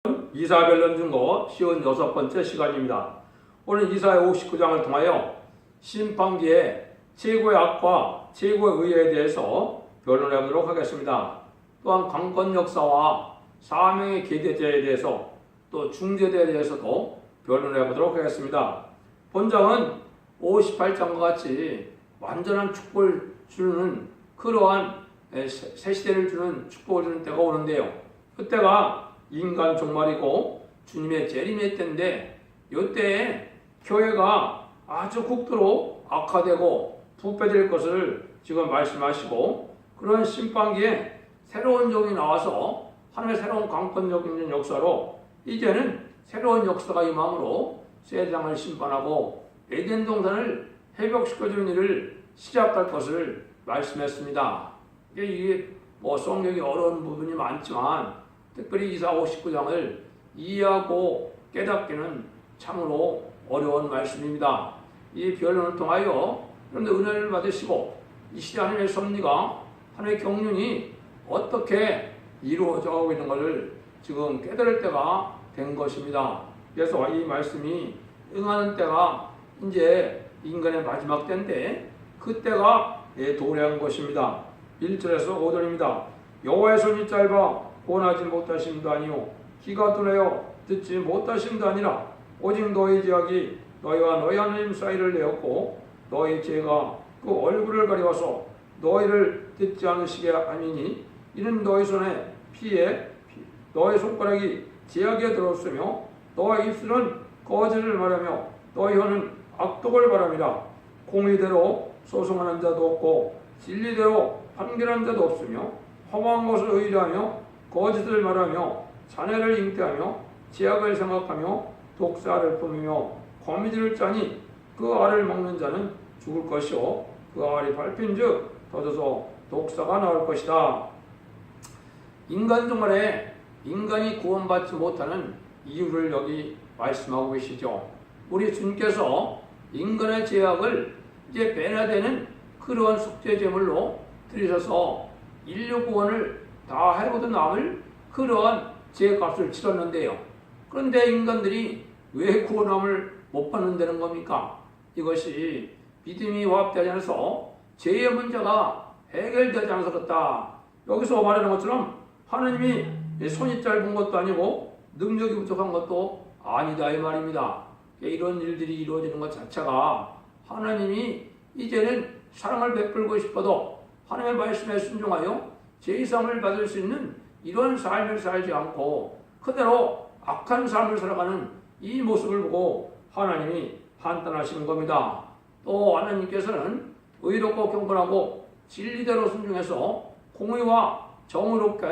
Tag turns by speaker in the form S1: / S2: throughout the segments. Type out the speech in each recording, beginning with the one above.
S1: 이사별론 증거 56번째 시간입니다. 오늘 이사야 59장을 통하여 심판기의 최고의 악과 최고의 의에 대해서 변론해 보도록 하겠습니다. 또한 강권 역사와 사명의 계대자에 대해서 또 중재대에 대해서도 변론해 보도록 하겠습니다. 본장은 58장과 같이 완전한 축복을 주는 그러한 새 시대를 주는 축복을 주는 때가 오는데요. 그때가 인간 종말이고 주님의 재림의 때인데 이때에 교회가 아주 국도로 악화되고 부패될 것을 지금 말씀하시고 그런 심판기에 새로운 종이 나와서 하나님의 새로운 강권적인 역사로 이제는 새로운 역사가 임함으로 세상을 심판하고 에덴 동산을 회복시켜주는 일을 시작할 것을 말씀했습니다. 이게 성경이 어려운 부분이 많지만 특별히 이사 59장을 이해하고 깨닫기는 참으로 어려운 말씀입니다. 이 변론을 통하여 여러분들 은혜를 받으시고 이 시대 하나님의 섭리가 하나님의 경륜이 어떻게 이루어져 가고 있는 것을 지금 깨달을 때가 된 것입니다. 그래서 이 말씀이 응하는 때가 이제 인간의 마지막 때인데 그때가 도래한 것입니다. 1절에서 5절입니다. 여호와의 손이 짧아 권하지 못하심도 아니요 귀가 둔하여 듣지 못하심도 아니라 오직 너희 죄악이 너희와 너희 하나님 사이를 내었고 너희 죄가 그 얼굴을 가려워서 너희를 듣지 않으시게 함이니 이는 너희 손에 피에 너희 손가락이 죄악에 들었으며 너희 입술은 거짓을 말하며 너희 혀는 악독을 바람이라. 공의대로 소송하는 자도 없고 진리대로 판결하는 자도 없으며 험한 것을 의뢰하며 거짓을 말하며 자네를 잉태하며 죄악을 생각하며 독사를 품으며 거미줄을 짜니 그 알을 먹는 자는 죽을 것이요 그 알이 밟힌즉 터져서 독사가 나올 것이다. 인간 종말에 인간이 구원받지 못하는 이유를 여기 말씀하고 계시죠. 우리 주님께서 인간의 죄악을 이제 배나되는 그러한 속죄제물로 드리셔서 인류 구원을 다 해고도 남을 그러한 죄값을 치렀는데요. 그런데 인간들이 왜 구원함을 못 받는다는 겁니까? 이것이 믿음이 화합되지 않아서 죄의 문제가 해결되지 않아서 그렇다. 여기서 말하는 것처럼 하나님이 손이 짧은 것도 아니고 능력이 부족한 것도 아니다 이 말입니다. 이런 일들이 이루어지는 것 자체가 하나님이 이제는 사랑을 베풀고 싶어도 하나님의 말씀에 순종하여 제의상을 받을 수 있는 이런 삶을 살지 않고 그대로 악한 삶을 살아가는 이 모습을 보고 하나님이 판단하시는 겁니다. 또 하나님께서는 의롭고 경건하고 진리대로 순종해서 공의와 정의롭게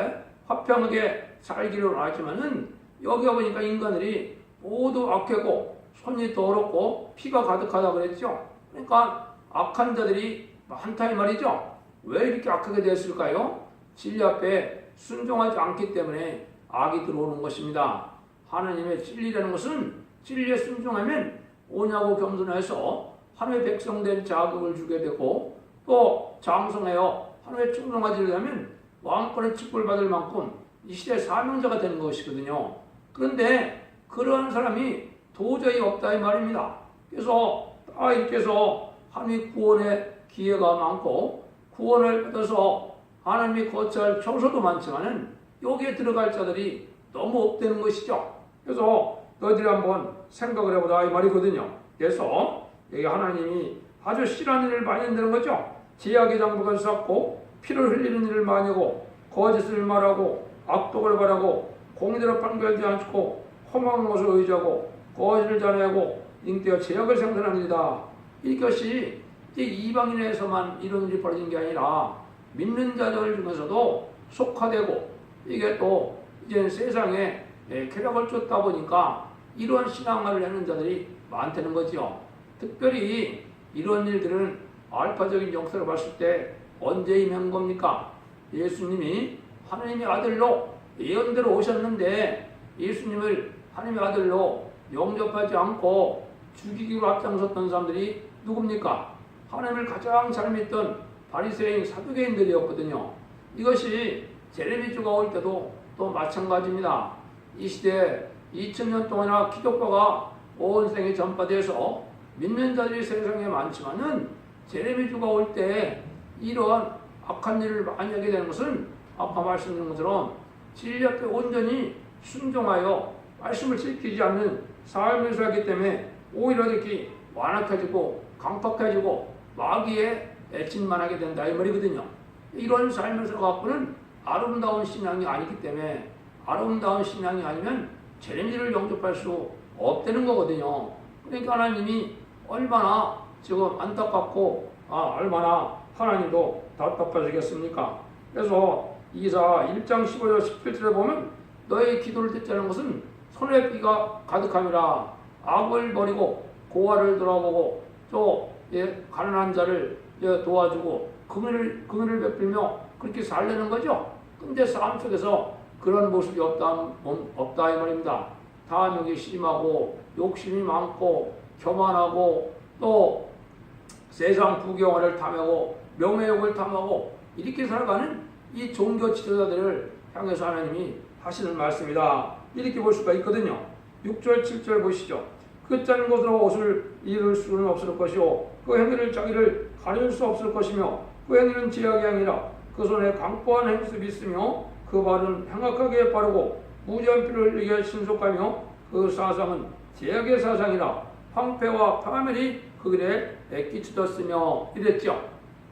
S1: 화평하게 살기로 하지만은 여기 보니까 인간들이 모두 악하고 손이 더럽고 피가 가득하다 그랬죠. 그러니까 악한 자들이 많다 이 말이죠. 왜 이렇게 악하게 됐을까요? 진리 앞에 순종하지 않기 때문에 악이 들어오는 것입니다. 하나님의 진리라는 것은 진리에 순종하면 오냐고 겸손해서 하나님의 백성된 자격을 주게 되고 또 장성하여 하나님의 충성하지려면 왕권의 축복을 받을 만큼 이 시대의 사명자가 되는 것이거든요. 그런데 그러한 사람이 도저히 없다 이 말입니다. 그래서 이렇게 해서 하나님의 구원의 기회가 많고 구원을 받아서 하나님이 거처할 처소도 많지만은 여기에 들어갈 자들이 너무 없다는 것이죠. 그래서 너희들이 한번 생각을 해보자 이 말이거든요. 그래서 여기 하나님이 아주 싫어하는 일을 많이 한다는 거죠. 제약의 장부가 쌓고 피를 흘리는 일을 많이 하고 거짓을 말하고 악독을 바라고 공의대로 판결하지 않고 험한 것을 의지하고 거짓을 자랑하고 잉태와 제약을 생산하는 일이다. 이것이 이방인에서만 이런 일이 벌어진 게 아니라 믿는 자들 중에서도 속화되고 이게 또 이제 세상에 쾌락을 쫓다 보니까 이러한 신앙을 하는 자들이 많다는 거죠. 특별히 이런 일들은 알파적인 역사를 봤을 때 언제 임한 겁니까? 예수님이 하나님의 아들로 예언대로 오셨는데 예수님을 하나님의 아들로 영접하지 않고 죽이기로 앞장섰던 사람들이 누굽니까? 하나님을 가장 잘 믿던 바리새인 사두개인들이었거든요. 이것이 제레미주가 올 때도 또 마찬가지입니다. 이 시대에 2000년 동안이나 기독교가 온 세상에 전파돼서 믿는 자들이 세상에 많지만은 제레미주가 올 때 이러한 악한 일을 많이 하게 되는 것은 아까 말씀드린 것처럼 진리 앞에 온전히 순종하여 말씀을 지키지 않는 삶을 살기 때문에 오히려 이렇게 완악해지고 강팍해지고 마귀에 애침만 하게 된다 이 말이거든요. 이런 삶을 살아갖고는 아름다운 신앙이 아니기 때문에 아름다운 신앙이 아니면 제레미를 영접할 수 없다는 거거든요. 그러니까 하나님이 얼마나 지금 안타깝고 얼마나 하나님도 답답하시겠습니까? 그래서 이사 1장 15절 17절에 보면 너의 기도를 듣지 않은 것은 손에 삐가 가득함이라. 악을 버리고 고아를 돌아보고 또 가난한 자를 도와주고 긍휼을 베풀며 그렇게 살려는 거죠. 근데 삶 속에서 그런 모습이 없다 이 말입니다. 탐욕이 심하고 욕심이 많고 교만하고 또 세상 부경을 탐하고 명예욕을 탐하고 이렇게 살아가는 이 종교 지도자들을 향해서 하나님이 하시는 말씀이다. 이렇게 볼 수가 있거든요. 6절 7절 보시죠. 그 짠 것으로 옷을 이룰 수는 없을 것이요 그 행위를 자기를 가릴 수 없을 것이며 그 행위는 제약이 아니라 그 손에 강포한 행습이 있으며 그 발은 행악하게 바르고 무지한 피를 흘리게 신속하며 그 사상은 제약의 사상이라 황폐와 파멸이 그 길에 끼치었으며 이랬죠.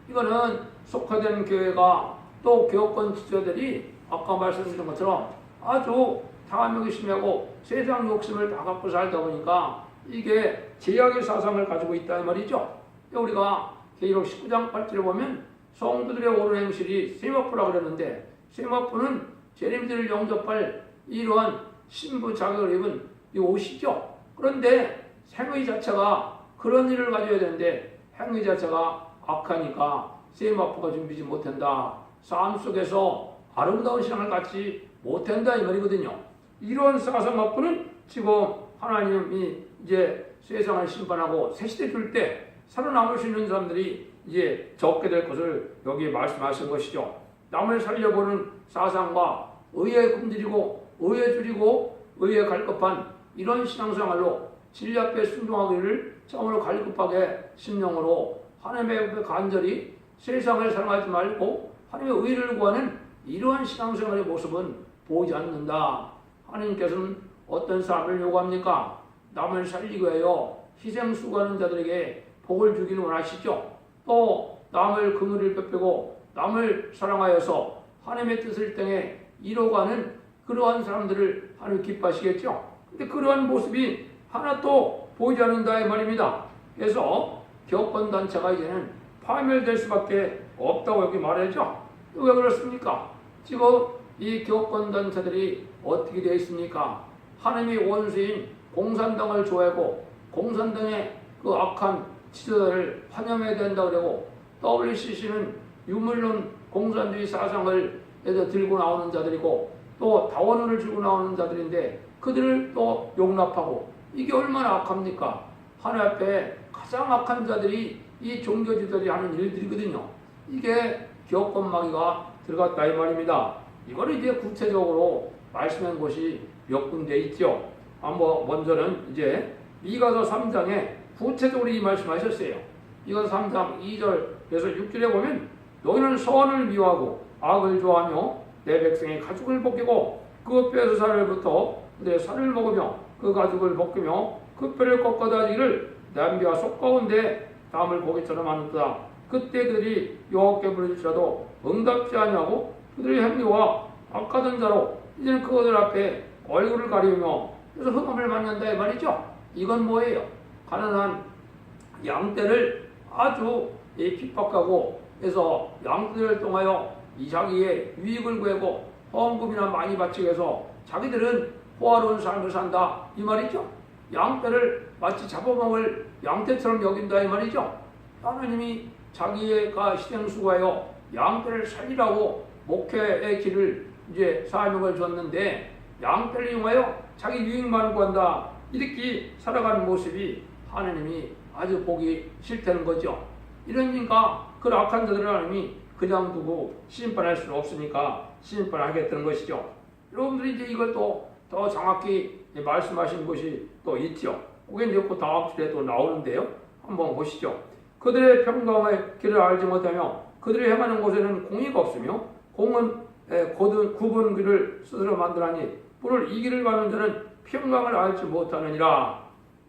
S1: 이거는 속화된 교회가 또 교권 지도자들이 아까 말씀드린 것처럼 아주 탐욕이 심하고 세상 욕심을 다 갖고 살다 보니까 이게 제약의 사상을 가지고 있다 이 말이죠. 우리가 계시록 19장 8절에 보면 성도들의 옳은 행실이 세마포라고 그랬는데 세마포는 제레미들을 영접할 이러한 신부 자격을 입은 이 옷이죠. 그런데 행위 자체가 그런 일을 가져야 되는데 행위 자체가 악하니까 세마포가 준비지 못한다. 삶 속에서 아름다운 신앙을 갖지 못한다 이 말이거든요. 이런 사상 갖고는 지금 하나님이 이제 세상을 심판하고 새 시대 줄 때 살아남을 수 있는 사람들이 이제 적게 될 것을 여기 말씀하신 것이죠. 남을 살려보는 사상과 의에 굶주리고 의에 줄이고 의에 갈급한 이런 신앙생활로 진리 앞에 순종하기를 참으로 갈급하게 심령으로 하나님의 앞에 간절히 세상을 사랑하지 말고 하나님의 의를 구하는 이러한 신앙생활의 모습은 보이지 않는다. 하나님께서는 어떤 삶을 요구합니까? 남을 살리기 위하여 희생 수고하는 자들에게 복을 주기를 원하시죠. 또 남을 긍휼을 베풀고 남을 사랑하여서 하나님의 뜻을 땅에 이뤄가는 그러한 사람들을 하나님 기뻐하시겠죠. 근데 그러한 모습이 하나도 보이지 않는다 이 말입니다. 그래서 교권단체가 이제는 파멸될 수밖에 없다고 여기 말하죠. 왜 그렇습니까? 지금 이 교권단체들이 어떻게 되어 있습니까? 하나님의 원수인 공산당을 좋아하고 공산당의 그 악한 지도자를 환영해야 된다고 그러고 WCC는 유물론 공산주의 사상을 들고 나오는 자들이고 또 다원을 들고 나오는 자들인데 그들을 또 용납하고 이게 얼마나 악합니까? 하나님 앞에 가장 악한 자들이 이 종교 지도자들이 하는 일들이거든요. 이게 교권마귀가 들어갔다 이 말입니다. 이거를 이제 구체적으로 말씀한 곳이 몇 군데 있죠. 먼저는 이제 미가서 3장에 구체적으로 이 말씀하셨어요. 이건 3장 2절에서 6절에 보면 너희는 선을 미워하고 악을 좋아하며 내 백성의 가죽을 벗기고 그 뼈에서 살을 붙어 내 살을 먹으며 그 가죽을 벗기며 그 뼈를 꺾어다지기를 냄비와 속 가운데 담을 고기처럼 하는도다. 그때 그들이 여호와께 부르짖으라도 응답지 아니하고 그들의 행위와 악하던 자로 이제는 그들 앞에 얼굴을 가리우며 그래서 흑암을 맞는다 이 말이죠. 이건 뭐예요? 가난한 양떼를 아주 핍박하고 그래서 양떼를 통하여 이 자기의 유익을 구하고 헌금이나 많이 바치기 위해서 자기들은 호화로운 삶을 산다 이 말이죠. 양떼를 마치 잡아먹을 양떼처럼 여긴다 이 말이죠. 하나님이 자기가 희생수고하여 양떼를 살리라고 목회의 길을 이제 사명을 줬는데 양떼를 이용하여 자기 유익만 구한다 이렇게 살아가는 모습이 하나님이 아주 보기 싫다는 거죠. 이러니까 그 악한 자들을 하나님이 그냥 두고 심판할 수는 없으니까 심판하겠다는 것이죠. 여러분들이 이제 이걸 또 더 정확히 말씀하신 것이 또 있죠. 그게 이제 그 다음 주에 또 나오는데요. 한번 보시죠. 그들의 평강의 길을 알지 못하며 그들이 행하는 곳에는 공의가 없으며 공은 굽은 길을 스스로 만들하니 뿔을 이 길을 가는 자는 평강을 알지 못하느니라.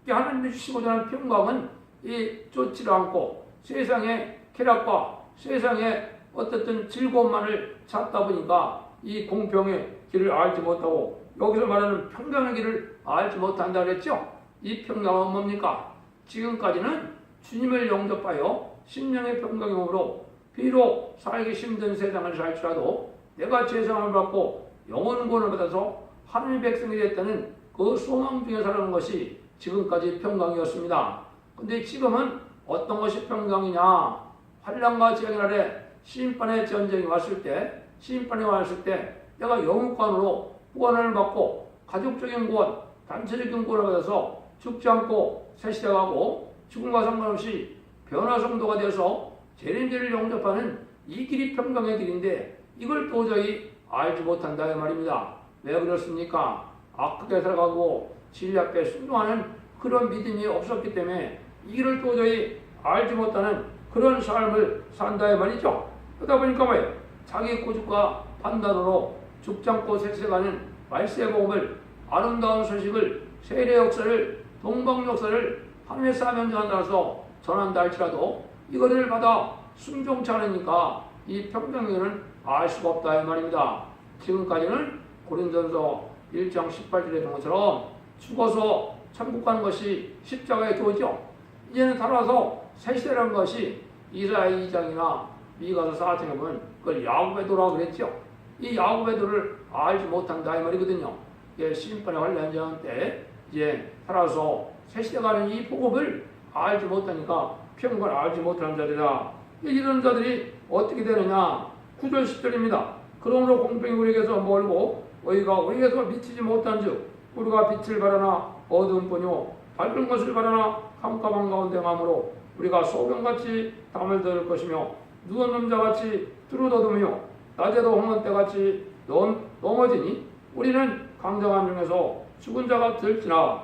S1: 하나님이 주시고자 하는 평강은 이 쫓지 않고 세상의 쾌락과 세상의 어떻든 즐거움만을 찾다 보니까 이 공평의 길을 알지 못하고 여기서 말하는 평강의 길을 알지 못한다 그랬죠. 이 평강은 뭡니까? 지금까지는 주님을 영접하여 심령의 평강이 오므로 비록 살기 힘든 세상을 살지라도 내가 죄상을 받고 영원 구원을 받아서 하나님의 백성이 됐다는 그 소망 중에 살아가는 것이 지금까지 평강이었습니다. 근데 지금은 어떤 것이 평강이냐? 환난과 재앙 아래 심판의 전쟁이 왔을 때, 심판이 왔을 때 내가 영원권으로 구원을 받고 가족적인 구원, 단체적인 구원을 받아서 죽지 않고 새 시대가고 죽음과 상관없이 변화성도가 되어서 재림제를 영접하는 이 길이 평강의 길인데 이걸 도저히 알지 못한다 이 말입니다. 왜 그렇습니까? 악하게 살아가고 진리 앞에 순종하는 그런 믿음이 없었기 때문에 이 길을 도저히 알지 못하는 그런 삶을 산다 이 말이죠. 그러다 보니까 뭐예요? 자기 고집과 판단으로 죽지 않고 색색하는 말세의 복음을, 아름다운 소식을, 세례 역사를, 동방 역사를 하늘의 사명자가 따라서 전한다 할지라도 이거를 받아 순종치 않으니까 이 평강을 알 수가 없다 이 말입니다. 지금까지는 고린도전서 1장 18절에 본 것처럼 죽어서 천국 가는 것이 십자가의 도죠. 이제는 따라서 새 시대라는 것이 이사야 2장이나 미가서 4장에 보면 그걸 야곱의 도라고 그랬죠. 이 야곱의 도를 알지 못한다 이 말이거든요. 이게 심판의 환란 때 이제 살아서 새 시대 가는 이 복음을 알지 못하니까 평강을 알지 못하는 자들이다. 이런 자들이 어떻게 되느냐? 9절 10절입니다. 그러므로 공평이 우리에게서 멀고 의가 우리에게서 미치지 못한즉 우리가 빛을 바라나 어두움뿐이요 밝은 것을 바라나 캄캄한 가운데 함으로 우리가 소경같이 담을 들을 것이며 누운 자같이 두루더듬으며 낮에도 홍한 때같이 넘어지니 우리는 강정한 중에서 죽은 자가 들지라.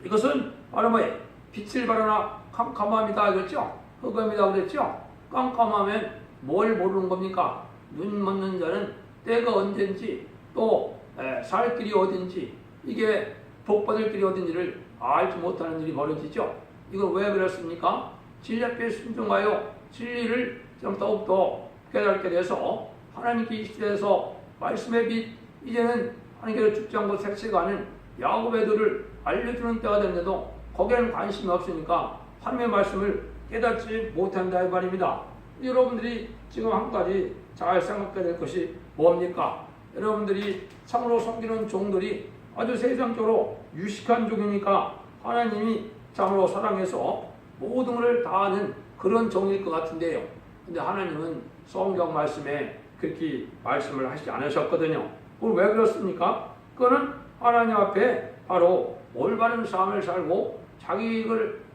S1: 이것은 바로 뭐예요? 빛을 바라나 캄캄함이다 그랬죠? 흑암이다 그랬죠? 깜깜하면 뭘 모르는 겁니까? 눈 먹는 자는 때가 언젠지 또 살 길이 어딘지 이게 복받을 길이 어딘지를 알지 못하는 일이 벌어지죠. 이건 왜 그렇습니까? 진리 앞에 순종하여 진리를 좀 더욱더 깨닫게 돼서 하나님께 이 시대에서 말씀의 빛 이제는 하나님께로 죽지 않고 색색하는 야곱의 도를 알려주는 때가 됐는데도 거기에는 관심이 없으니까 하나님의 말씀을 깨닫지 못한다 이 말입니다. 여러분들이 지금 한 가지 잘 생각해야 될 것이 뭡니까? 여러분들이 참으로 섬기는 종들이 아주 세상적으로 유식한 종이니까 하나님이 참으로 사랑해서 모든 것을 다하는 그런 종일 것 같은데요. 근데 하나님은 성경 말씀에 그렇게 말씀을 하시지 않으셨거든요. 그럼 왜 그렇습니까? 그거는 하나님 앞에 바로 올바른 삶을 살고 자기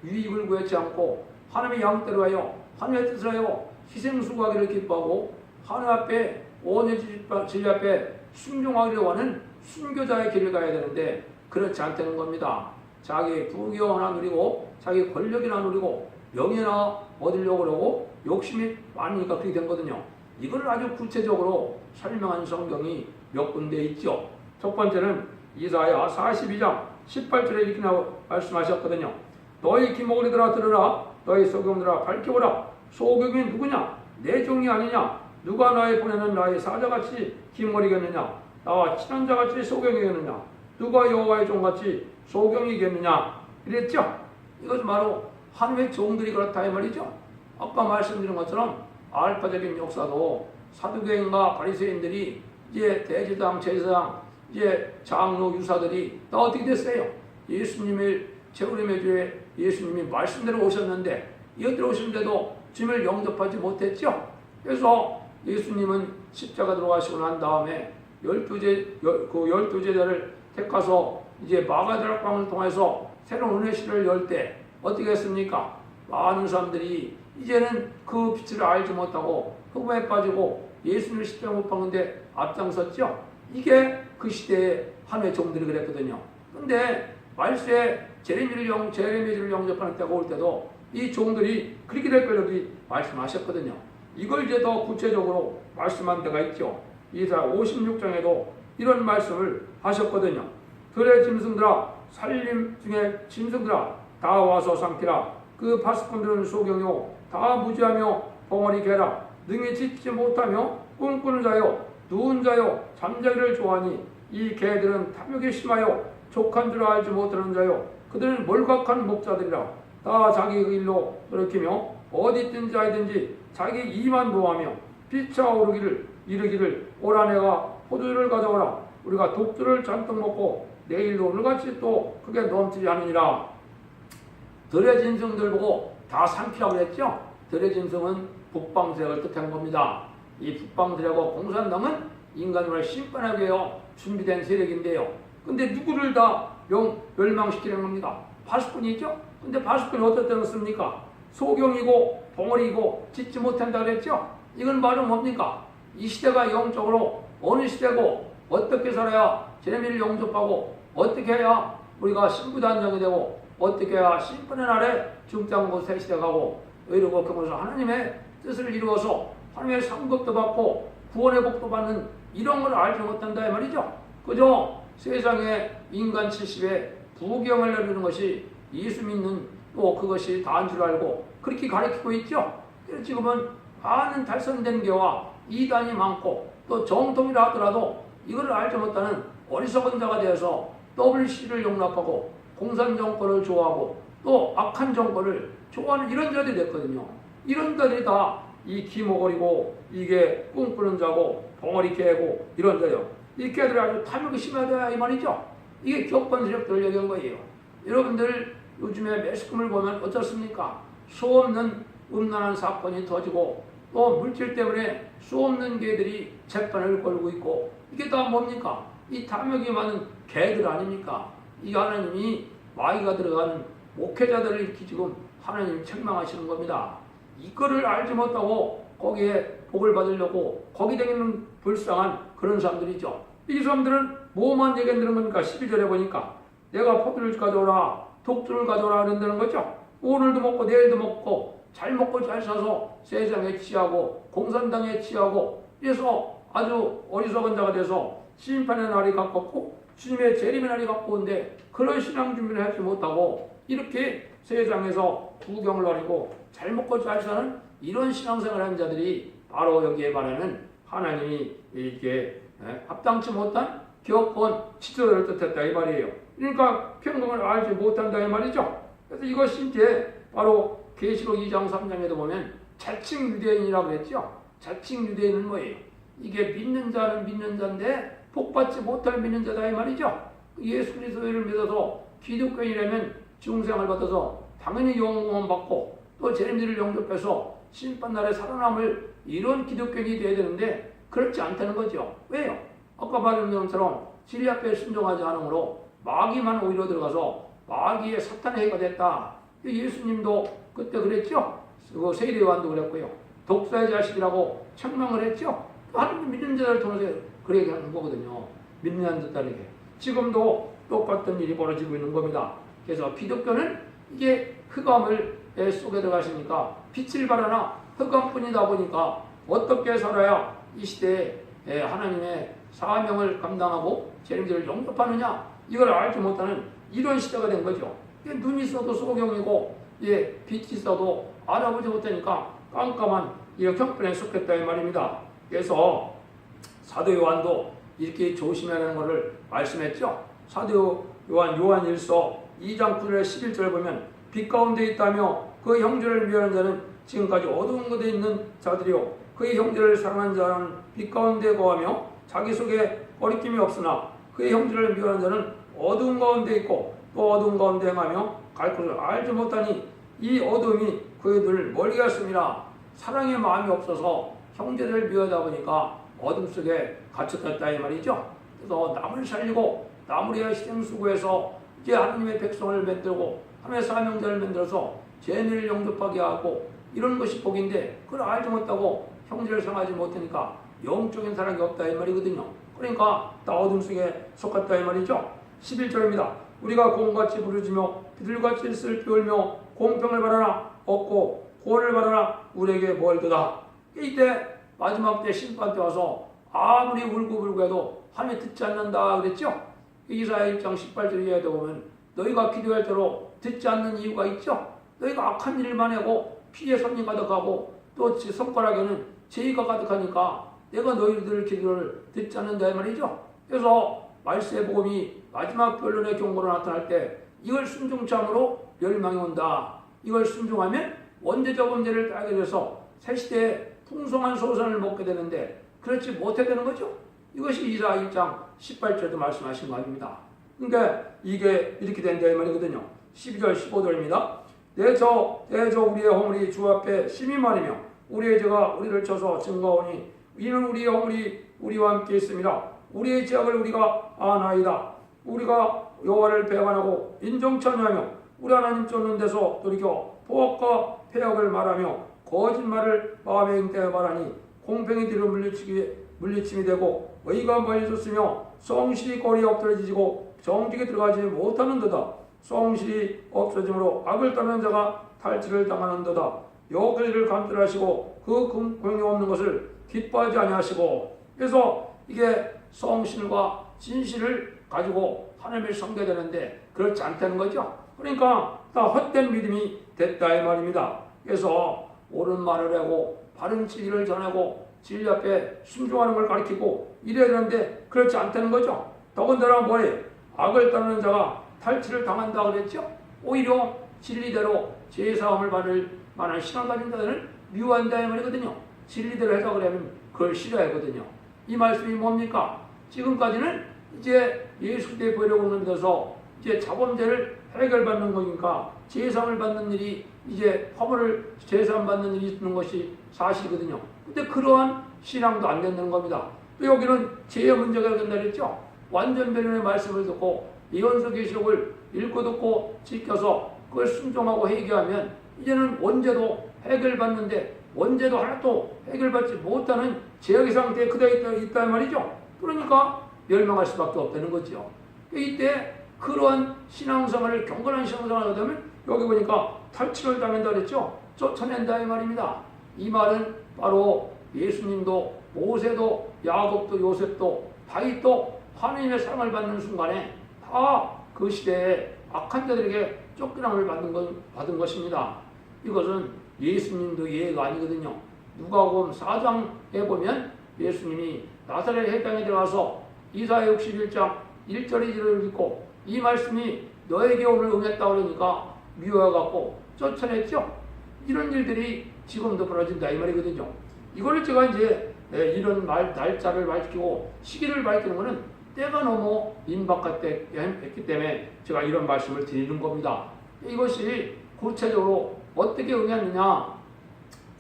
S1: 유익을 구하지 않고 하나님의 양대로 하여 하나님의 뜻을 하여 희생수고하기를 기뻐하고 하나님 앞에 온유의 진리 앞에 순종하기를 원하는 순교자의 길을 가야 되는데 그렇지 않다는 겁니다. 자기 부귀 하나 누리고 자기 권력이나 누리고 명예나 얻으려고 그러고 욕심이 많으니까 그렇게 된 거거든요. 이걸 아주 구체적으로 설명한 성경이 몇 군데 있죠. 첫 번째는 이사야 42장 18절에 이렇게 말씀하셨거든요. 너희 기목이들아 들으라. 너희 소경들아 밝혀보라. 소경이 누구냐? 내 종이 아니냐? 누가 나의 보내는 나의 사자같이 기머리겠느냐? 나와 친한 자같이 소경이겠느냐? 누가 여호와의 종같이 소경이겠느냐? 이랬죠? 이것은 바로 하나님의 종들이 그렇다 이 말이죠. 아까 말씀드린 것처럼 알파적인 역사도 사두개인과 바리새인들이 이제 대제사장, 제사장, 이제 장로, 유사들이 다 어떻게 됐어요? 예수님의 재림의 주에 예수님이 말씀대로 오셨는데 이것대로 오셨는데도 주님을 영접하지 못했죠. 그래서 예수님은 십자가 들어가시고 난 다음에 12제자를 택하서 이제 마가다락방을 통해서 새로운 은혜 시대를 열 때 어떻게 했습니까? 많은 사람들이 이제는 그 빛을 알지 못하고 흑암에 빠지고 예수님을 십자가 못 박는데 앞장섰죠. 이게 그 시대의 하나님의 종들이 그랬거든요. 근데 말세에 제레미야를 영접하는 때가 올 때도 이 종들이 그렇게 될 거라고 말씀하셨거든요. 이걸 이제 더 구체적으로 말씀한 데가 있죠. 이사야 56장에도 이런 말씀을 하셨거든요. 들의 짐승들아, 살림 중에 짐승들아, 다 와서 삼키라. 그 파수꾼들은 소경이요, 다 무지하며 벙어리 개라. 능히 짖지 못하며 꿈꾸는 자요, 누운 자요, 잠자기를 좋아하니 이 개들은 탐욕이 심하여 족한 줄 알지 못하는 자요, 그들은 몰각한 목자들이라. 다 자기 일로 돌이키며 어디 있든지 아니든지 자기 이만 노하며 피차오르기를 이르기를 오라 내가 포도주를 가져오라. 우리가 독주를 잔뜩 먹고 내일도 오늘같이 또 크게 넘치지 않으니라. 들의 짐승들 보고 다 삼키라고 했죠. 들의 짐승은 북방세력을 뜻한 겁니다. 이 북방세력과 공산당은 인간을 심판하기 위해 준비된 세력인데요. 근데 누구를 다 멸망시키는 겁니까? 파수꾼이죠. 근데 파수꾼이 어떨 때는 씁니까? 소경이고 벙어리고 짖지 못한다 그랬죠. 이건 말은 뭡니까? 이 시대가 영적으로 어느 시대고 어떻게 살아야 제레미야를 영접하고 어떻게 해야 우리가 신부단장이 되고 어떻게 해야 심판의 날에 중장고 새 시대 가고 이러고 그러면서 하나님의 뜻을 이루어서 하나님의 상급도 받고 구원의 복도 받는 이런 걸 알지 못한다 이 말이죠. 그저 세상에 인간 70에 부경을 내리는 것이 예수 믿는 또 그것이 다인 줄 알고 그렇게 가르치고 있죠. 그래서 지금은 많은 달성된 교와 이단이 많고 또 정통이라 하더라도 이걸 알지 못하는 어리석은 자가 되어서 WC를 용납하고 공산정권을 좋아하고 또 악한 정권을 좋아하는 이런 자들이 됐거든요. 이런 자들이 다 이 기모거리고 이게 꿈꾸는 자고 벙어리 개고 이런 자요. 이 개들이 아주 탐욕이 심하다 이 말이죠. 이게 격번 세력들을 얘기한 거예요. 여러분들 요즘에 매스컴을 보면 어떻습니까? 수없는 음란한 사건이 터지고 또 물질 때문에 수없는 개들이 재판을 걸고 있고 이게 다 뭡니까? 이 탐욕이 많은 개들 아닙니까? 이 하나님이 마귀가 들어가는 목회자들을 이렇게 지금 하나님 책망하시는 겁니다. 이거를 알지 못하고 거기에 복을 받으려고 거기 다니는 불쌍한 그런 사람들이죠. 이 사람들은 뭐만 얘기한다는 겁니까? 12절에 보니까 내가 포도를 가져오라, 독주를 가져오라 그런다는 거죠. 오늘도 먹고 내일도 먹고 잘 먹고 잘 사서 세상에 취하고 공산당에 취하고 그래서 아주 어리석은 자가 돼서 심판의 날이 가깝고 주님의 재림의 날이 가까운데 그런 신앙 준비를 하지 못하고 이렇게 세상에서 구경을 하려고 잘 먹고 잘 사는 이런 신앙생활을 하는 자들이 바로 여기에 말하는 하나님이 이렇게 합당치 못한 격번 지도를 뜻했다 이 말이에요. 그러니까 평등을 알지 못한다 이 말이죠. 그래서 이것이 이제 바로 계시록 2장 3장에도 보면 자칭 유대인이라고 그랬죠. 자칭 유대인은 뭐예요? 이게 믿는 자는 믿는 자인데 복받지 못할 믿는 자다 이 말이죠. 예수 그리스도를 믿어서 기독교인이라면 중생을 받아서 당연히 영원 받고 또 제림들을 영접해서 심판날에 살아남을 이런 기독교인이 되어야 되는데 그렇지 않다는 거죠. 왜요? 아까 말한 것처럼 진리 앞에 순종하지 않으므로 마귀만 오히려 들어가서 마귀의 사탄의 해가 됐다. 예수님도 그때 그랬죠. 세례 요한도 그랬고요. 독사의 자식이라고 책망을 했죠. 하나님 믿는 자를 통해서 그렇게 하는 거거든요. 믿는 자들에게. 지금도 똑같은 일이 벌어지고 있는 겁니다. 그래서 기독교는 이게 흑암을 속에 들어가시니까 빛을 발하나 흑암뿐이다 보니까 어떻게 살아야 이 시대에 하나님의 사명을 감당하고 재림들을 영접하느냐 이걸 알지 못하는 이런 시대가 된 거죠. 눈이 있어도 소경이고 빛이 있어도 알아보지 못하니까 깜깜한 이 형편에 속했다 이 말입니다. 그래서 사도 요한도 이렇게 조심해야 하는 것을 말씀했죠. 사도 요한 1서 2장 9절 11절 보면 빛 가운데 있다며 그 형제를 미워하는 자는 지금까지 어두운 곳에 있는 자들이요 그의 형제를 사랑하는 자는 빛 가운데 거하며 자기 속에 거리낌이 없으나 그의 형제를 미워하는 자는 어두운 가운데 있고 또 어두운 가운데 행하며 갈 곳을 알지 못하니 이 어둠이 그들을 멀리 갔습니다. 사랑의 마음이 없어서 형제를 미워하다 보니까 어둠 속에 갇혔다 이 말이죠. 그래서 남을 살리고 남을 위해 희생수고해서 이제 하나님의 백성을 만들고 하나님의 사명자를 만들어서 죄인을 영접하게 하고 이런 것이 복인데 그걸 알지 못하고 형제를 상하지 못하니까 영적인 사랑이 없다 이 말이거든요. 그러니까 다 어둠 속에 속았다 이 말이죠. 11절입니다. 우리가 공같이 부르짖며 비둘같이 슬피 울며 공평을 바라나 얻고 구원을 바라나 우리에게 멀도다. 이때 마지막 때 심판 때 와서 아무리 울고불고 해도 하나님이 듣지 않는다 그랬죠. 이사야 1장 18절 이하에 보면 너희가 기도할 대로 듣지 않는 이유가 있죠. 너희가 악한 일만 하고 피해 손이 가득하고 또 손가락에는 죄가 가득하니까 내가 너희들 기도를 듣지 않는다 이 말이죠. 그래서 말세의 복음이 마지막 변론의 경고로 나타날 때 이걸 순종치 않으로 멸망이 온다. 이걸 순종하면 원죄적 범죄를 따게 돼서 새 시대에 풍성한 소산을 먹게 되는데 그렇지 못해 되는 거죠. 이것이 이사야 1장 18절도 말씀하신 거 아닙니다. 그러니까 이게 이렇게 된다 이 말이거든요. 12절 15절입니다. 내저 우리의 허물이 주 앞에 심히 많으며 우리의 죄가 우리를 쳐서 증거하오니 이는 우리의 허물이 우리와 함께 있습니다. 우리의 죄악을 우리가 아나이다. 우리가 여호와를 배반하고 인정천외하며 우리 하나님 쫓는 데서 돌이켜 포악과 폐역을 말하며 거짓말을 마음에 응대하여 말하니 공평히 뒤로 물리침이 되고 의가 멀리졌으며 성실이 거리에 엎드러지고 정직에 들어가지 못하는도다. 성실이 없어짐으로 악을 따르는 자가 탈취를 당하는도다. 여호와의 일을 감찰하시고 그 공평이 없는 것을 기뻐하지 아니하시고. 그래서 이게 성실과 진실을 가지고 하나님을 섬겨야 되는데 그렇지 않다는 거죠. 그러니까 다 헛된 믿음이 됐다 이 말입니다. 그래서 옳은 말을 하고 바른 진리를 전하고 진리 앞에 순종하는 걸 가르치고 이래야 되는데 그렇지 않다는 거죠. 더군다나 뭐예요? 악을 따르는 자가 탈취를 당한다 그랬죠. 오히려 진리대로 제사함을 받을 만한 신앙 가진 자들은 미워한다 이 말이거든요. 진리대로 해석을 하면 그걸 싫어하거든요. 이 말씀이 뭡니까? 지금까지는 이제 예수 그리스도의 보혈로 믿어서 이제 자범죄를 해결받는 거니까 제사함을 받는 일이 이제 화물을 제사함 받는 일이 있는 것이 사실이거든요. 근데 그러한 신앙도 안 된다는 겁니다. 또 여기는 죄의 문제가 된다 그랬죠. 완전 변론의 말씀을 듣고 예언서 계시록을 읽고 듣고 지켜서 그걸 순종하고 회개하면 이제는 원죄도 해결받는데 원죄도 하나도 해결받지 못하는 죄악의 상태에 그대로 있다 말이죠. 그러니까 멸망할 수밖에 없다는 거죠. 이때 그러한 신앙생활을 경건한 신앙생활을 하게 되면 여기 보니까 탈취를 당한다 그랬죠. 쫓아낸다 이 말입니다. 이 말은 바로 예수님도 모세도 야곱도 요셉도 다윗도 하나님의 사랑을 받는 순간에 다 그 시대에 악한 자들에게 쫓겨남을 받은 것입니다. 이것은 예수님도 예가 아니거든요. 누가복음 4장에 보면 예수님이 나사렛 해당에 들어가서 이사야 61장 1절 2절을 읽고 이 말씀이 너에게 오늘 응했다 그러니까 미워해갖고 쫓아냈죠. 이런 일들이 지금도 벌어진다 이 말이거든요. 이걸 제가 이제 이런 날짜를 밝히고 시기를 밝히는 것은 때가 너무 임박했기 때문에 제가 이런 말씀을 드리는 겁니다. 이것이 구체적으로 어떻게 응했느냐.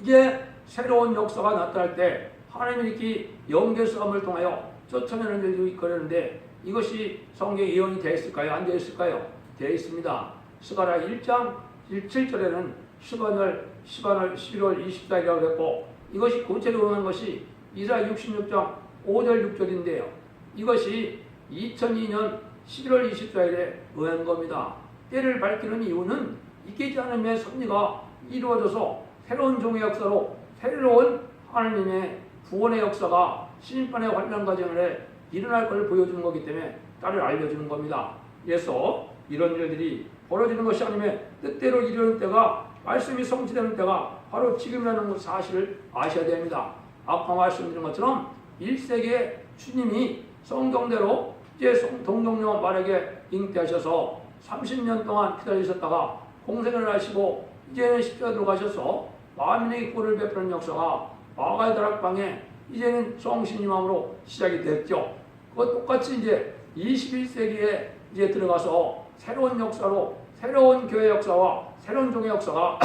S1: 이제 새로운 역사가 나타날 때 하나님이 이렇게 영계 싸움을 통하여 쫓아내는 일도 있거든데 이것이 성경에 예언이 되어 있을까요? 안 되어 있을까요? 되어 있습니다. 스가랴 1장 7절에는 11월 24일이라고 했고 이것이 구체적으로 한 것이 이사야 66장 5절 6절인데요. 이것이 2002년 11월 24일에 의한 겁니다. 때를 밝히는 이유는 이기지 않음의 섭리가 이루어져서 새로운 종의 역사로 새로운 하나님의 구원의 역사가 심판의 환란 과정에 일어날 것을 보여주는 거기 때문에 딸을 알려주는 겁니다. 그래서 이런 일들이 벌어지는 것이 아니면 뜻대로 이르는 때가 말씀이 성취되는 때가 바로 지금이라는 사실을 아셔야 됩니다. 아까 말씀드린 것처럼 1세기에 주님이 성경대로 이제 동정녀 말에게 잉태하셔서 30년 동안 기다리셨다가 공생을 하시고 이제는 십자가 들어가셔서 만민에게 구원을 베푸는 역사가 마가의 다락방에 이제는 성신이 마음으로 시작이 됐죠. 그것 똑같이 이제 21세기에 이제 들어가서 새로운 역사로 새로운 교회 역사와 새로운 종의 역사가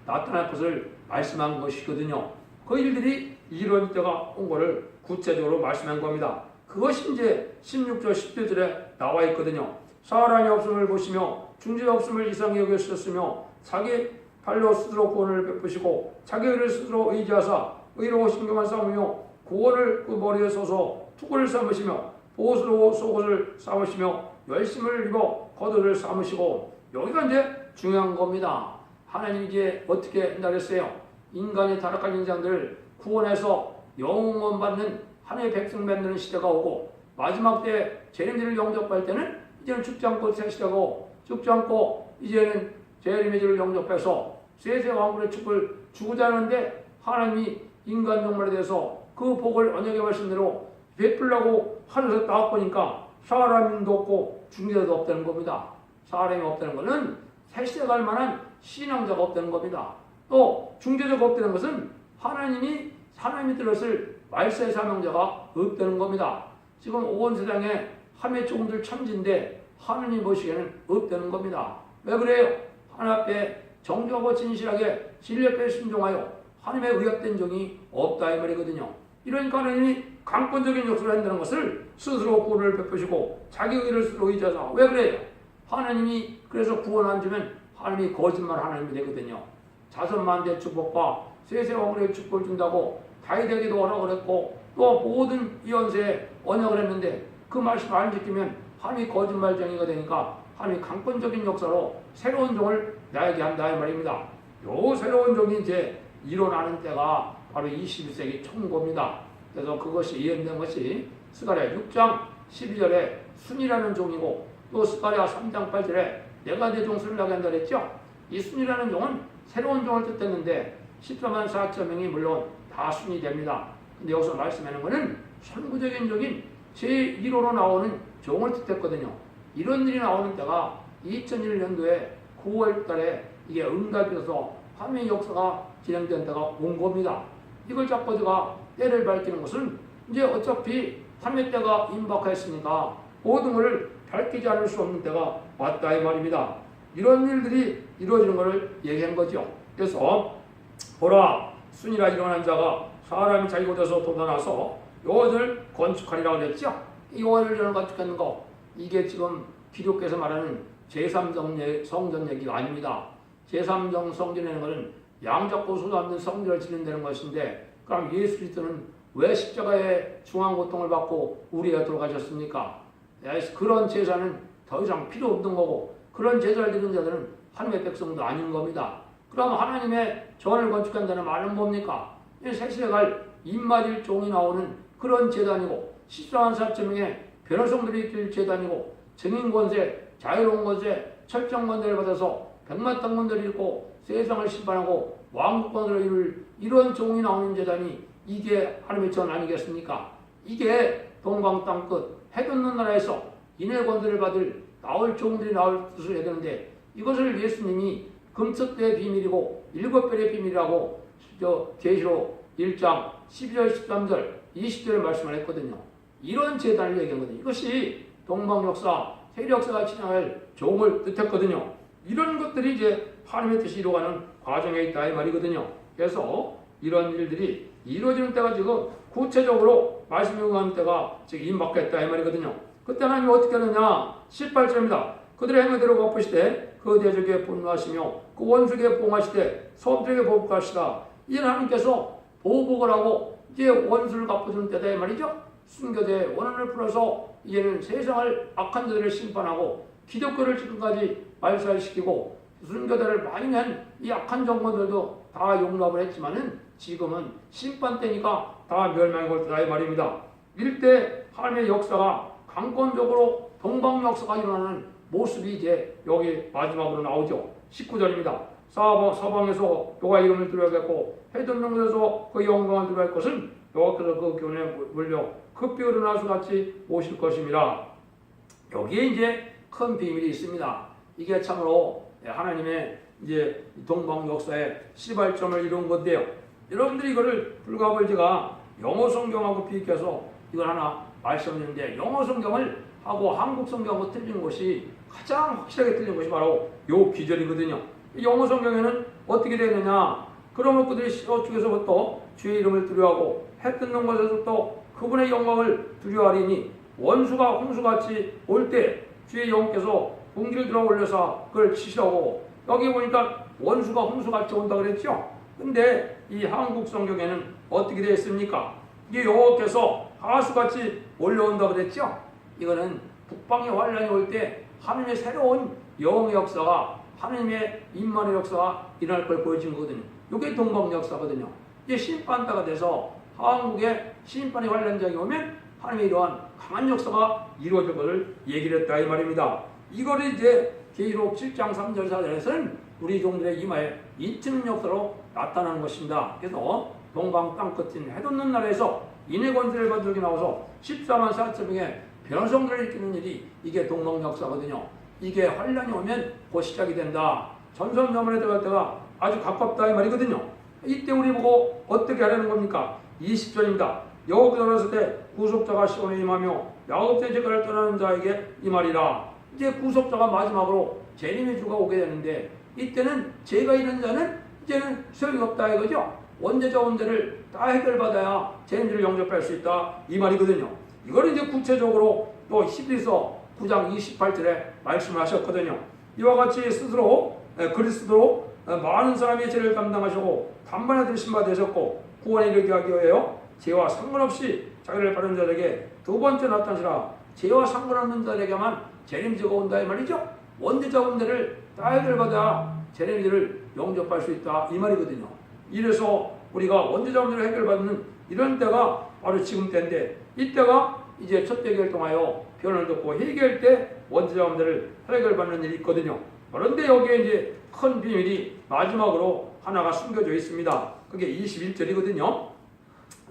S1: 나타날 것을 말씀한 것이거든요. 그 일들이 이런 때가 온 것을 구체적으로 말씀한 겁니다. 그것이 이제 16절 17절에 나와 있거든요. 사람이 없음을 보시며 중재 없음을 이상히 여기셨으며 자기 발로 스스로 구원을 베푸시고 자기 의를 스스로 의지하사 의로 신경을 삼으며 구원을 그 머리에 서서 투구를 삼으시며 보옷으로 속옷을 삼으시며 열심을 입어 겉옷을 삼으시고, 여기가 이제 중요한 겁니다. 하나님이 이제 어떻게 한다 그랬어요? 인간의 타락한 인생들을 구원해서 영원 받는 하나님의 백성 만드는 시대가 오고, 마지막 때 재림들을 영접할 때는 이제는 죽지 않고 새 시대고, 죽지 않고 이제는 재림의 주를 영접해서 세세 왕국의 축을 주고자 하는데, 하나님이 인간 종말에 대해서 그 복을 언약의 말씀대로 베풀라고 하늘에서 딱 보니까 사람도 없고 중재자도 없다는 겁니다. 사람이 없다는 것은 새 시대 갈 만한 신앙자가 없다는 겁니다. 또 중재자가 없다는 것은 하나님이 들었을 말세의 사명자가 없다는 겁니다. 지금 온 세상에 함의 종들 천지인데 하나님 보시기에는 없다는 겁니다. 왜 그래요? 하나님 앞에 정직하고 진실하게 진리 앞에 순종하여 하나님의 의롭된 종이 없다 이 말이거든요. 이러니까 하나님이 강권적인 역사를 한다는 것을 스스로 구원을 베푸시고 자기 의를 스스로 의지하자. 왜 그래요? 하나님이 그래서 구원 안 주면 하나님이 거짓말 하나님이 되거든요. 자선만대 축복과 세세 왕국의 축복을 준다고 다윗에게도 언약을 했고, 또 모든 이언세에 언약을 했는데 그 말씀을 안 지키면 하나님이 거짓말쟁이가 되니까 하나님이 강권적인 역사로 새로운 종을 나에게 한다 이 말입니다. 요 새로운 종이 이제 일어나는 때가 바로 21세기 총고입니다. 그래서 그것이 예언된 것이 스가랴 6장 12절에 순이라는 종이고, 또 스가랴 3장 8절에 내가 내 종 순이라고 한다 그랬죠. 이 순이라는 종은 새로운 종을 뜻했는데 14만 4천 명이 물론 다 순이 됩니다. 근데 여기서 말씀하는 것은 선구적인 종인 제1호로 나오는 종을 뜻했거든요. 이런 일이 나오는 때가 2001년도에 9월 달에 이게 응답이어서 하나님의 역사가 진행된 때가 온 겁니다. 이걸 잡고 제가 때를 밝히는 것은 이제 어차피 하나님의 때가 임박했으니까 모든 것을 밝히지 않을 수 없는 때가 왔다 이 말입니다. 이런 일들이 이루어지는 것을 얘기한 거죠. 그래서 보라, 순이라 일어난 자가 사람이 자기 곳에서 돋아나서 요것을 건축하리라고 그랬죠. 이 요한을 건축하는 거, 이게 지금 기독교에서 말하는 제3성전 얘기가 아닙니다. 제3정 성전이라는 것은 양잡고 쏟없는 성전을 짓는다는 것인데, 그럼 예수 그리스도는 왜 십자가의 중한 고통을 받고 우리가 돌아가셨습니까? 그런 제사는 더 이상 필요 없는 거고, 그런 제사를 드리는 자들은 하나님의 백성도 아닌 겁니다. 그럼 하나님의 전을 건축한다는 말은 뭡니까? 새 시대 갈 입맞을 종이 나오는 그런 제단이고, 14만 4천 명의 변호성들이 있길 제단이고, 증인 권세, 자유로운 권세, 철저한 권세를 받아서 백만 땅권들이 있고 세상을 심판하고 왕국 권세를 이룰 이런 종이 나오는 제단이 이게 하나님의 전 아니겠습니까? 이게 동방 땅끝 해돋는 나라에서 인의 권세를 받을 나올 종들이 나올 뜻을 해야 되는데, 이것을 예수님이 금석대의 비밀이고 7별의 비밀이라고 계시록 1장 12절 13절 20절에 말씀을 했거든요. 이런 제단을 얘기하거든요. 이것이 동방 역사, 세계 역사가 진행할 종을 뜻했거든요. 이런 것들이 이제 하나님의 뜻이 이루어가는 과정에 있다 이 말이거든요. 그래서 이런 일들이 이루어지는 때가 지금 구체적으로 말씀이 응하는 때가 지금 임박했다 이 말이거든요. 그때 하나님이 어떻게 하느냐? 18절입니다. 그들의 행위대로 갚으시되 그 대적에 분노하시며 그 원수에게 보응하시되 서부들에게 보복하시다. 이제 하나님께서 보복을 하고 이제 원수를 갚아주는 때다 이 말이죠. 순교대 원한을 풀어서 이제는 세상을 악한 자들을 심판하고 기독교를 지금까지 말살시키고 순교대를 많이 낸 이 악한 정권들도 다 용납을 했지만은 지금은 심판 때니까 다 멸망의 걸다 이 말입니다. 이때 하나님의 역사가 강권적으로 동방 역사가 일어나는 모습이 이제 여기 마지막으로 나오죠. 19절입니다. 사방에서 여호와 이름을 드려야겠고 해돋는 곳에서 그 영광을 드려야 할 것은 여호와께서 그 교훈에 물려 급히 일어나서 같이 오실 것입니다. 여기에 이제 큰 비밀이 있습니다. 이게 참으로 하나님의 이제 동방 역사의 시발점을 이룬 건데요. 여러분들이 이거를 불가불 제가 영어 성경하고 비교해서 이걸 하나 말씀드리는데, 영어 성경을 하고 한국 성경하고 틀린 것이 가장 확실하게 틀린 것이 바로 요 기절이거든요. 영어 성경에는 어떻게 되느냐? 그러면 그들이 저쪽에서부터 주의 이름을 두려워하고 해 뜯는 곳에서부터 그분의 영광을 두려워하리니 원수가 홍수같이 올 때 주의 영께서 궁지를 들어 올려서 그걸 치시라고. 여기 보니까 원수가 홍수같이 온다 그랬죠. 근데 이 한국 성경에는 어떻게 되어 있습니까? 이게 여호와께서 하수같이 몰려온다 그랬죠. 이거는 북방의 환란이 올 때 하느님의 새로운 영의 역사가, 하느님의 임만의 역사가 일어날 걸 보여준 거거든요. 이게 동방 역사거든요. 이제 심판다가 돼서 한국에 심판의 환란장이 오면 하나님의 이러한 강한 역사가 이루어질 것을 얘기를 했다 이 말입니다. 이거를 이제 계시록 7장 3절 4절에서는 우리 종들의 이마에 인치는 역사로 나타나는 것입니다. 그래서 동방 땅끝인 해돋는 날에서 인의 권세를 받들게 나와서 14만 4천 명의 변성들을 일으키는 일이 이게 동방 역사거든요. 이게 환란이 오면 곧 시작이 된다. 전선점원에 들어갈 때가 아주 가깝다 이 말이거든요. 이때 우리 보고 어떻게 하려는 겁니까? 20절입니다. 여호와께서 들었을 때 구속자가 시온에 임하며 야곱의 제가를 떠나는 자에게 이 말이라. 이제 구속자가 마지막으로 재림의 주가 오게 되는데 이때는 죄가 있는 자는 이제는 소용이 없다 이거죠. 원죄자 원죄를 다 해결받아야 재림주를 영접할 수 있다 이 말이거든요. 이걸 이제 구체적으로 또 히브리서 9장 28절에 말씀을 하셨거든요. 이와 같이 스스로 그리스도로 많은 사람의 죄를 감당하시고 단번에 들으신 바 되셨고 구원에 이르게 하기 위하여 죄와 상관없이 자기를 바른 자들에게 두 번째 나타나시라. 죄와 상관없는 자들에게만 재림주가 온다 이 말이죠. 원죄자 원죄를 다 해결받아 재림주를 영접할 수 있다 이 말이거든요. 이래서 우리가 원죄자 원죄를 해결받는 이런 때가 바로 지금 때인데, 이때가 이제 첫 대결을 통하여 변을 듣고 회개할 때 원죄자 원죄를 해결받는 일이 있거든요. 그런데 여기에 이제 큰 비밀이 마지막으로 하나가 숨겨져 있습니다. 그게 21절이거든요.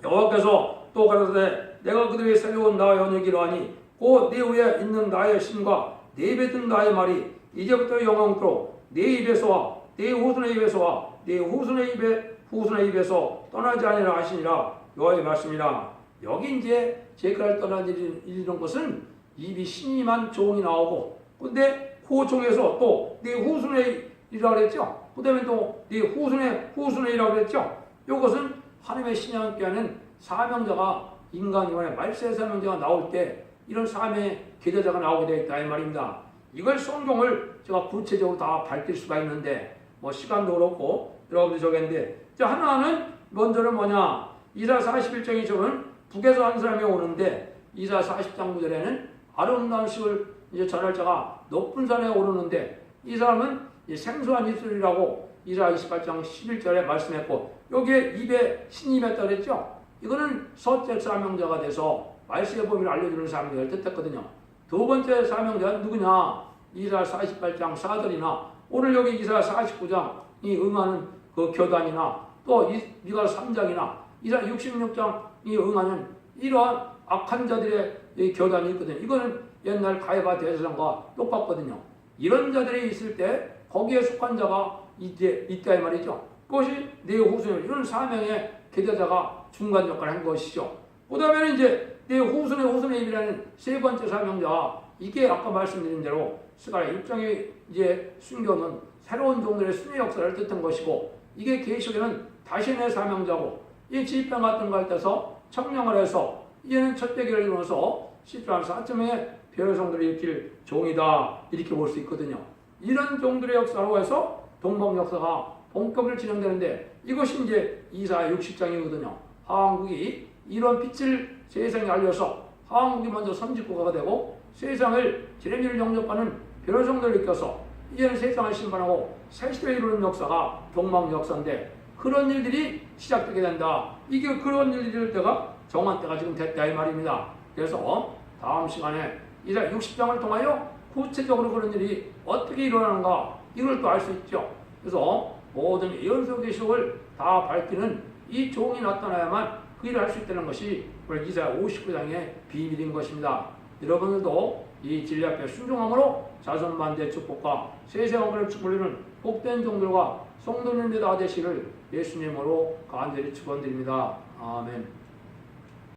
S1: 여호와께서 또 가라사대 내가 그들에게 새로운 나의 언약이라 하니 곧 내 위에 있는 나의 신과 내 입에 든 나의 말이 이제부터 영원토록 내 입에서와 내 후손의 입에서와 내 후손의 입에서 떠나지 아니라 하시니라. 여호와의 말씀이라. 여기 이제 제가를 떠나지 이런 것은 입이 신임한 종이 나오고, 근데 그 종에서 또 내 후손의 이라고 그랬죠. 그 다음에 또 네 후손의 이라고 그랬죠. 이것은 하나님의 신이 함께하는 사명자가 인간 이번에 말세 사명자가 나올 때 이런 사명의 계좌자가 나오게 되어 있다 이 말입니다. 이걸 성경을 제가 구체적으로 다 밝힐 수가 있는데 뭐 시간도 그렇고 여러분들 적었는데, 하나는 먼저는 뭐냐, 이사 41장이 저는 북에서 한 사람이 오는데 이사 40장 9절에는 아름다운 식을 이제 전할 자가 높은 산에 오르는데 이 사람은 생소한 입술이라고 이사 28장 11절에 말씀했고, 여기에 입에 신임했다 그랬죠. 이거는 첫째 사명자가 돼서 말씀의 범위를 알려주는 사명자를 뜻했거든요. 두 번째 사명자는 누구냐, 이사 48장 4절이나 오늘 여기 이사 49장이 응하는 그 교단이나 또 미가 3장이나 이사 66장이 응하는 이러한 악한 자들의 교단이 있거든요. 이거는 옛날 가야바 대제사장과 똑같거든요. 이런 자들이 있을 때 거기에 속한 자가 있다 이 말이죠. 그것이 내 후손, 이런 사명의 계좌자가 중간 역할을 한 것이죠. 그 다음에는 이제 내 후손의 입이라는 세 번째 사명자, 이게 아까 말씀드린 대로 스가랴 6장에 이제 숨겨놓은 새로운 종들의 순회 역사를 뜻한 것이고, 이게 계시록에는 다신의 사명자고, 이 지휘병 같은 걸 떼서 청명을 해서 이제는 첫 대결을 이루어서 14만 4천 명의 별성들을 일으킬 종이다 이렇게 볼 수 있거든요. 이런 종들의 역사로 해서 동방 역사가 본격으로 진행되는데, 이것이 이제 이사 60장이거든요. 한국이 이런 빛을 세상에 알려서 한국이 먼저 선지국가가 되고 세상을 재림주를 영접하는 별성들을 일으켜서 이제는 세상을 심판하고 새 시대를 이루는 역사가 동방 역사인데, 그런 일들이 시작되게 된다. 이게 그런 일들이 될 때가 정한 때가 지금 됐다 이 말입니다. 그래서 다음 시간에 이사 60장을 통하여 구체적으로 그런 일이 어떻게 일어나는가, 이걸 또 알 수 있죠. 그래서 모든 예언서 계시록을 다 밝히는 이 종이 나타나야만 그 일을 할 수 있다는 것이 오늘 이사 59장의 비밀인 것입니다. 여러분들도 이 진리 앞에 순종함으로 자손만대 축복과 세세왕국을 축복하는 복된 종들과 성도님들 다 되시를 예수님으로 간절히 축원드립니다. 아멘.